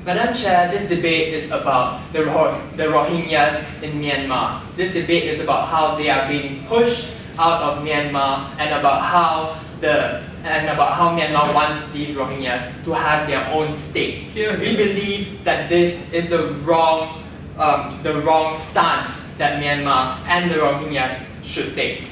Madam Chair, this debate is about the Rohingyas in Myanmar. This debate is about how they are being pushed out of Myanmar and about how Myanmar wants these Rohingyas to have their own state. We believe that this is the wrong stance that Myanmar and the Rohingyas should take.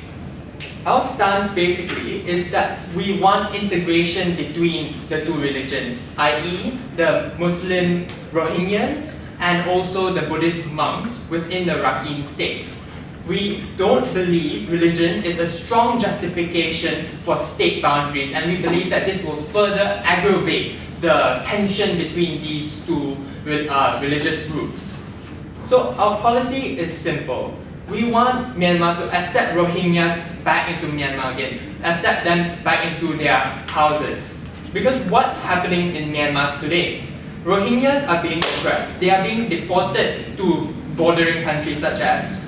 Our stance basically is that we want integration between the two religions, i.e. the Muslim Rohingyans and also the Buddhist monks within the Rakhine state. We don't believe religion is a strong justification for state boundaries, and we believe that this will further aggravate the tension between these two religious groups. So our policy is simple. We want Myanmar to accept Rohingyas back into Myanmar again, accept them back into their houses. Because what's happening in Myanmar today? Rohingyas are being oppressed. They are being deported to bordering countries such as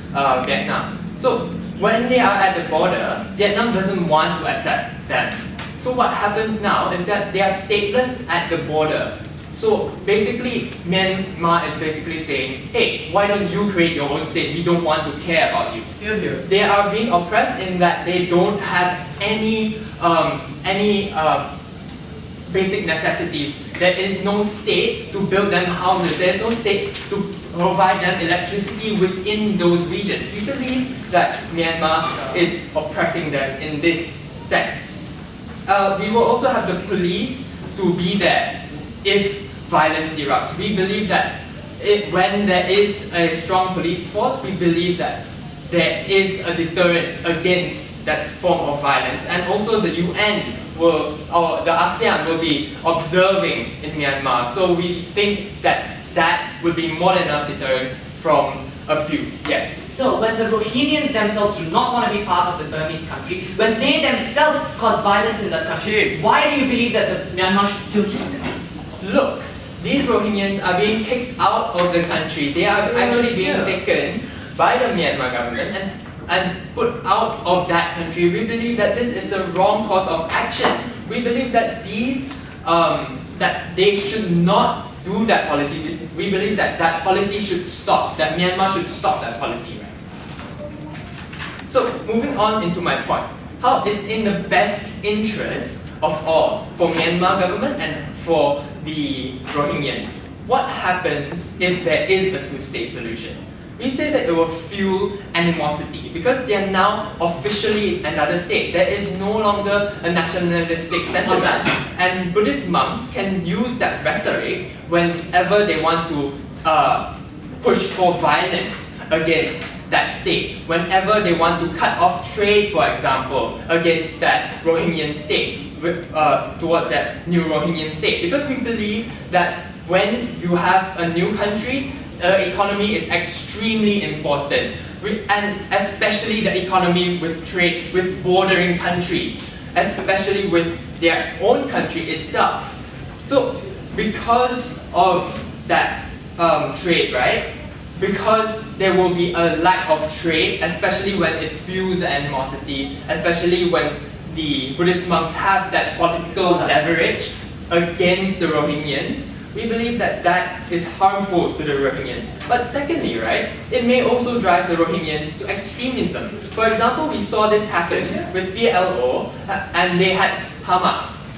Vietnam. So when they are at the border, Vietnam doesn't want to accept them. So what happens now is that they are stateless at the border. So basically, Myanmar is basically saying, hey, why don't you create your own state? We don't want to care about you. They are being oppressed in that they don't have any basic necessities. There is no state to build them houses. There is no state to provide them electricity within those regions. We believe that Myanmar is oppressing them in this sense. We will also have the police to be there if violence erupts. We believe that when there is a strong police force, we believe that there is a deterrence against that form of violence, and also the UN will, or the ASEAN will be observing in Myanmar. So we think that that would be more than enough deterrence from abuse. Yes. So when the Rohingyans themselves do not want to be part of the Burmese country, when they themselves cause violence in that country, why do you believe that the Myanmar should still keep them? Look, these Rohingyans are being kicked out of the country. They are actually being taken by the Myanmar government and put out of that country. We believe that this is the wrong course of action. We believe that that they should not do that policy. We believe that that policy should stop, that Myanmar should stop that policy. Right? So moving on into my point, how it's in the best interest of all, for Myanmar government and for the Rohingyans. What happens if there is a two-state solution? We say that it will fuel animosity because they are now officially another state. There is no longer a nationalistic sentiment, and Buddhist monks can use that rhetoric whenever they want to push for violence against that state, whenever they want to cut off trade, for example, against that Rohingyan state, towards that new Rohingyan state. Because we believe that when you have a new country, economy is extremely important, and especially the economy with trade with bordering countries, especially with their own country itself. So because of that trade, right? Because there will be a lack of trade, especially when it fuels animosity, especially when the Buddhist monks have that political leverage against the Rohingyans, we believe that that is harmful to the Rohingyans. But secondly, right, it may also drive the Rohingyans to extremism. For example, we saw this happen with PLO, and they had Hamas.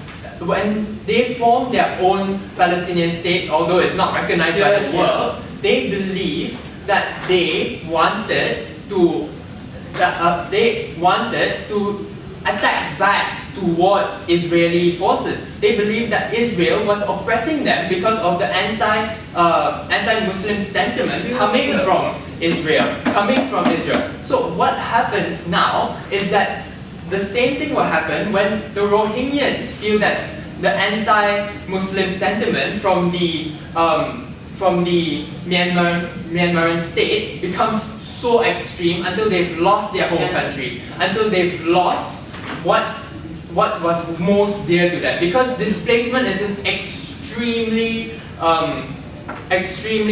When they formed their own Palestinian state, although it's not recognized by the world, they believed that they wanted to attack back towards Israeli forces. They believed that Israel was oppressing them because of the anti-Muslim sentiment coming from Israel. So what happens now is that the same thing will happen when the Rohingyans feel that the anti-Muslim sentiment from the Myanmaran state becomes so extreme until they've lost their whole country, until they've lost what was most dear to them. Because displacement is an extremely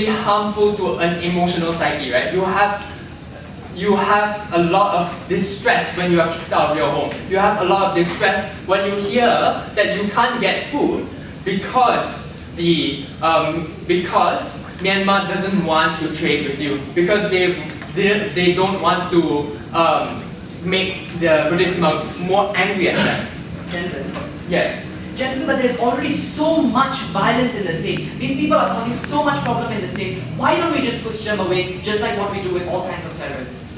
harmful to an emotional psyche, right? You have a lot of distress when you are kicked out of your home. You have a lot of distress when you hear that you can't get food because because Myanmar doesn't want to trade with you, because they don't want to make the Buddhist monks more angry at them. Jensen. Yes. Jensen, but there's already so much violence in the state. These people are causing so much problem in the state. Why don't we just push them away, just like what we do with all kinds of terrorists?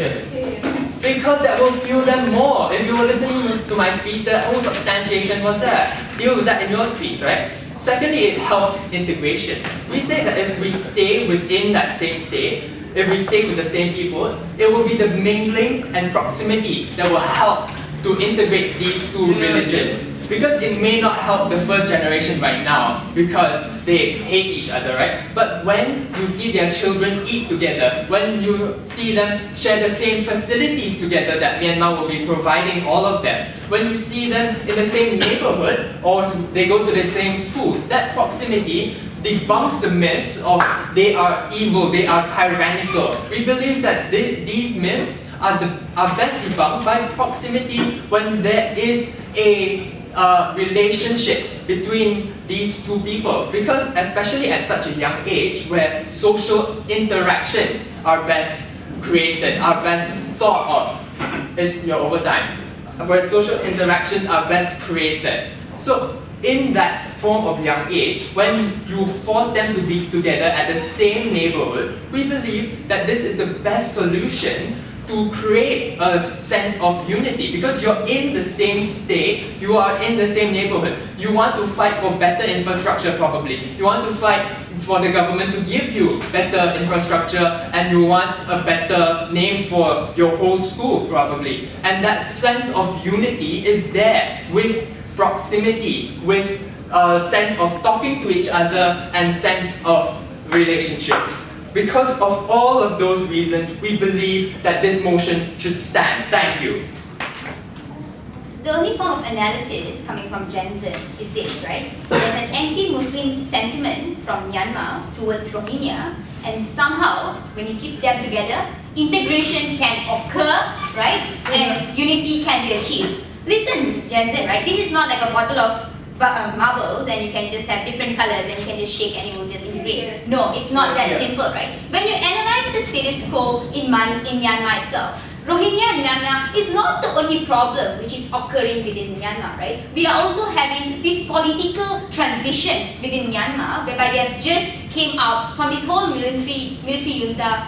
Because that will fuel them more. If you were listening to my speech, the whole substantiation was there. Deal with that in your speech, right? Secondly, it helps integration. We say that if we stay within that same state, if we stay with the same people, it will be the mingling and proximity that will help to integrate these two religions. Because it may not help the first generation right now because they hate each other, right? But when you see their children eat together, when you see them share the same facilities together that Myanmar will be providing all of them, when you see them in the same neighborhood or they go to the same schools, that proximity debunks the myths of they are evil, they are tyrannical. We believe that these myths are best debunked by proximity when there is a relationship between these two people, because especially at such a young age where social interactions are best created, are best thought of. It's your overtime. Where social interactions are best created. So in that form of young age, when you force them to be together at the same neighborhood, we believe that this is the best solution to create a sense of unity, because you're in the same state, you are in the same neighborhood. You want to fight for better infrastructure probably. You want to fight for the government to give you better infrastructure, and you want a better name for your whole school probably. And that sense of unity is there with proximity, with a sense of talking to each other and sense of relationship. Because of all of those reasons, we believe that this motion should stand. Thank you. The only form of analysis coming from Jensen is this, right? There's an anti-Muslim sentiment from Myanmar towards Rohingya, and somehow, when you keep them together, integration can occur, right? And unity can be achieved. Listen, Jensen, right? This is not like a bottle of marbles and you can just have different colors and you can just shake and it will just integrate. No, it's not that simple, right? When you analyze the status quo in Myanmar itself, Rohingya in Myanmar is not the only problem which is occurring within Myanmar, right? We are also having this political transition within Myanmar, whereby they have just came out from this whole military junta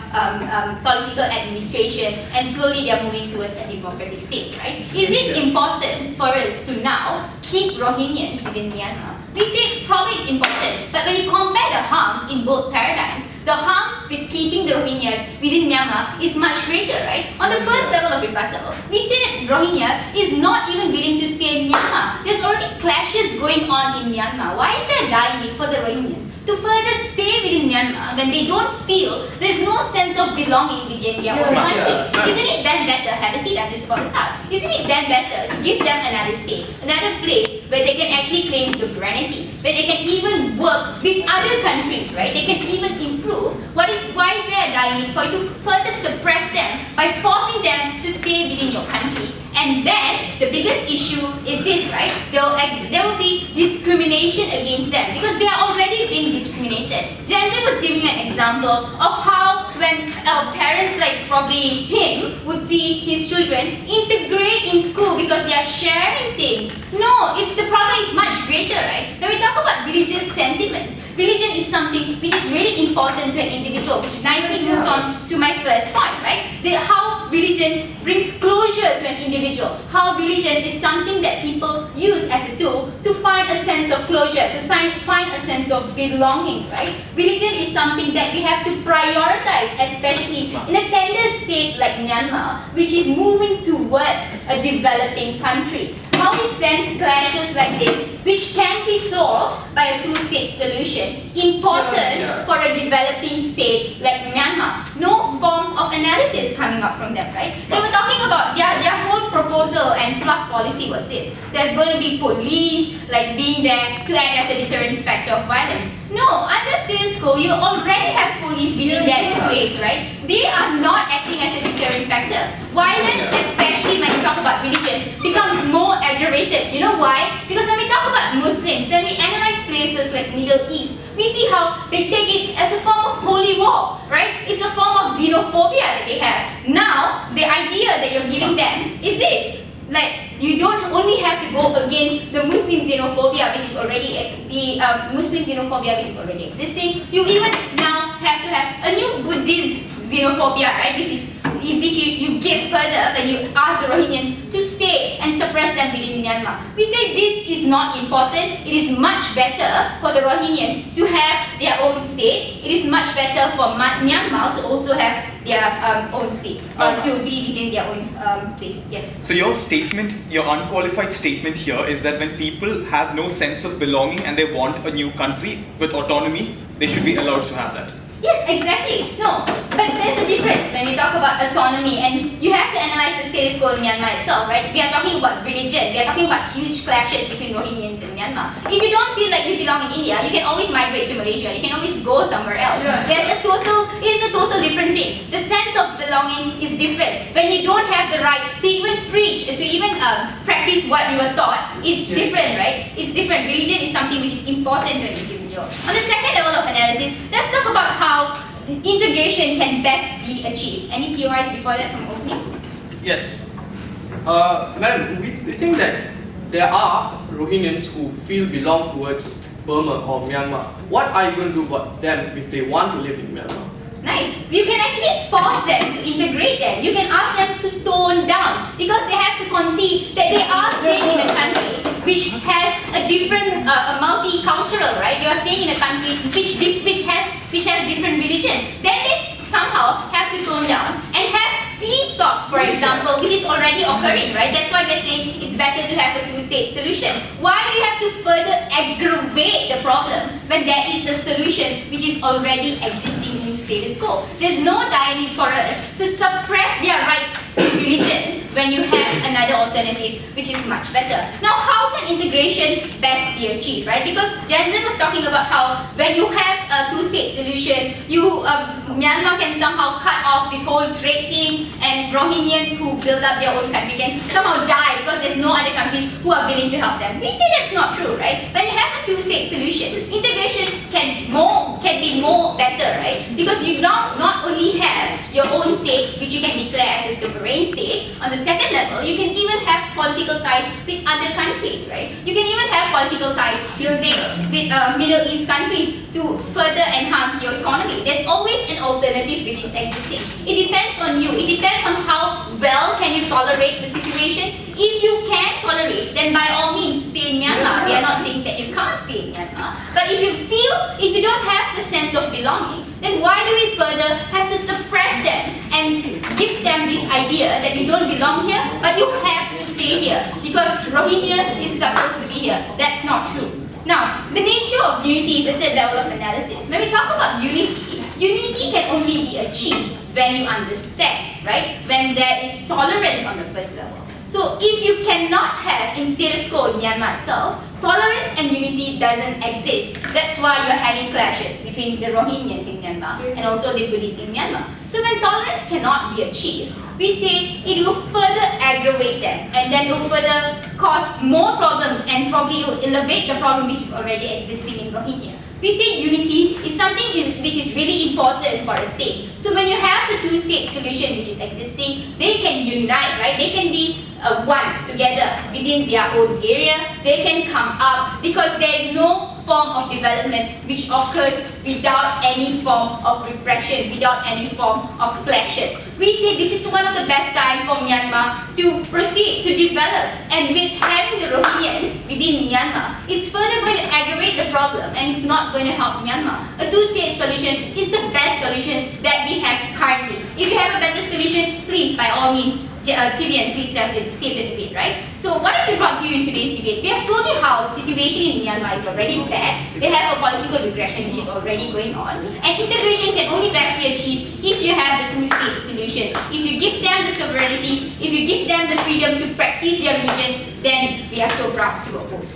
political administration, and slowly they are moving towards a democratic state, right? Is it important for us to now keep Rohingyans within Myanmar? We say probably it's important, but when you compare the harms in both paradigms, the harms with keeping the Rohingyas within Myanmar is much greater, right? On the first level of rebuttal, we say that Rohingya is not even willing to stay in Myanmar. There's already clashes going on in Myanmar. Why is there a dire need for the Rohingyans to further stay within Myanmar when they don't feel there's no sense of belonging within their own country? Isn't it then better, have a seat, I'm just going to start. Isn't it then better to give them another state, another place where they can actually claim sovereignty, where they can even work with other countries, right? They can even improve. Why is there a dire need for you to further suppress them by forcing them to stay within your country? And then the biggest issue is this, right? There will be discrimination against them because they are already being discriminated. Jensen was giving an example of how when parents like probably him would see his children integrate in school because they are sharing things. No, the problem is much greater, right? When we talk about religious sentiments, religion is something which is really important to an individual, which nicely moves on to my first point, right? How religion brings closure to an individual. How religion is something that people use as a tool to find a sense of closure, to find a sense of belonging, right? Religion is something that we have to prioritize, especially in a tender state like Myanmar, which is moving towards a developing country. How is then clashes like this, which can be solved by a two-state solution, important for a developing state like Myanmar? No form of analysis coming up from them, right? They were talking about their whole proposal and fluff policy was this. There's going to be police like being there to act as a deterrence factor of violence. No, under status quo, you already have police being there in place, right? They are not acting as a deterrent factor. Violence, especially when you talk about religion, becomes more aggravated. You know why? Because when we talk about Muslims, then we analyze places like like Middle East, we see how they take it as a form of holy war, right? It's a form of xenophobia that they have. Now, the idea that you're giving them is this. Like, you don't only have to go against the Muslim xenophobia which is already Muslim xenophobia which is already existing. You even now have to have a new Buddhist xenophobia, right? Which you give further when you ask the Rohingyans to stay and suppress them within Myanmar. We say this is not important. It is much better for the Rohingyans to have their own state. It is much better for Myanmar to also have their own state, to be within their own place. Yes. So your statement, your unqualified statement here is that when people have no sense of belonging and they want a new country with autonomy, they should be allowed to have that. Yes, exactly. No, but there's a difference when we talk about autonomy, and you have to analyze the status quo in Myanmar itself, right? We are talking about religion, we are talking about huge clashes between Rohingyans and Myanmar. If you don't feel like you belong in India, you can always migrate to Malaysia, you can always go somewhere else. It is a total different thing. The sense of belonging is different. When you don't have the right to even preach, to even practice what you were taught, it's different, right? It's different. Religion is something which is important to an individual. On the second level of analysis, let's talk about how integration can best be achieved. Any POIs before that from opening? Yes. Madam, we think that there are Rohingyans who feel belong towards Burma or Myanmar. What are you going to do about them if they want to live in Myanmar? Nice. You can actually force them to integrate them. You can ask them to tone down because they have to concede that they are staying in a country which has a different, multicultural, right? You are staying in a country which has different religion. Then they somehow have to tone down and have peace talks, for example, which is already occurring, right? That's why we're saying it's better to have a two-state solution. Why do you have to further aggravate the problem when there is a solution which is already existing in status quo? There's no dire need for us to suppress their rights to religion when you have another alternative which is much better. Now, how can integration best be achieved, right? Because Jansen was talking about how when you have a two-state solution, Myanmar can somehow cut off this whole trade thing, and Rohingyans who build up their own country can somehow die because there's no other countries who are willing to help them. We say that's not true, right? When you have a two-state solution, integration can be more better, right? Because you now not only have your own state, which you can declare as a sovereign state. On the second level, you can even have political ties with other countries, right? You can even have political ties with states, with Middle East countries to further enhance your economy. There's always an alternative which is existing. It depends on you. It depends on how well can you tolerate the situation. If you can tolerate, then by all means stay in Myanmar. We are not saying that you can't stay in Myanmar. But if you don't have the sense of belonging, then why do we further have to suppress them and give them this idea that you don't belong here, but you have to stay here because Rohingya is supposed to be here? That's not true. Now, the nature of unity is the third level of analysis. When we talk about unity, unity can only be achieved when you understand, right? When there is tolerance on the first level. So if you cannot have in status quo in Myanmar itself, tolerance and unity doesn't exist. That's why you're having clashes between the Rohingyans in Myanmar and also the Buddhists in Myanmar. So when tolerance cannot be achieved, we say it will further aggravate them, and then it will further cause more problems, and probably it will elevate the problem which is already existing in Rohingya. We say unity is something which is really important for a state. So when you have the two-state solution which is existing, they can unite, right? They can be one together within their own area. They can come up because there is no form of development which occurs without any form of repression, without any form of clashes. We say this is one of the best time for Myanmar to proceed, to develop, and with having the Rohingyans within Myanmar, it's further going to aggravate the problem and it's not going to help Myanmar. A two-state solution is the best solution that we have currently. If you have a better solution, please, by all means, Tibian, please save the debate, right? So what have we brought to you in today's debate? We have told you how the situation in Myanmar is already bad. They have a political regression which is already going on. And integration can only best be achieved if you have the two-state solution. If you give them the sovereignty, if you give them the freedom to practice their religion, then we are so proud to oppose.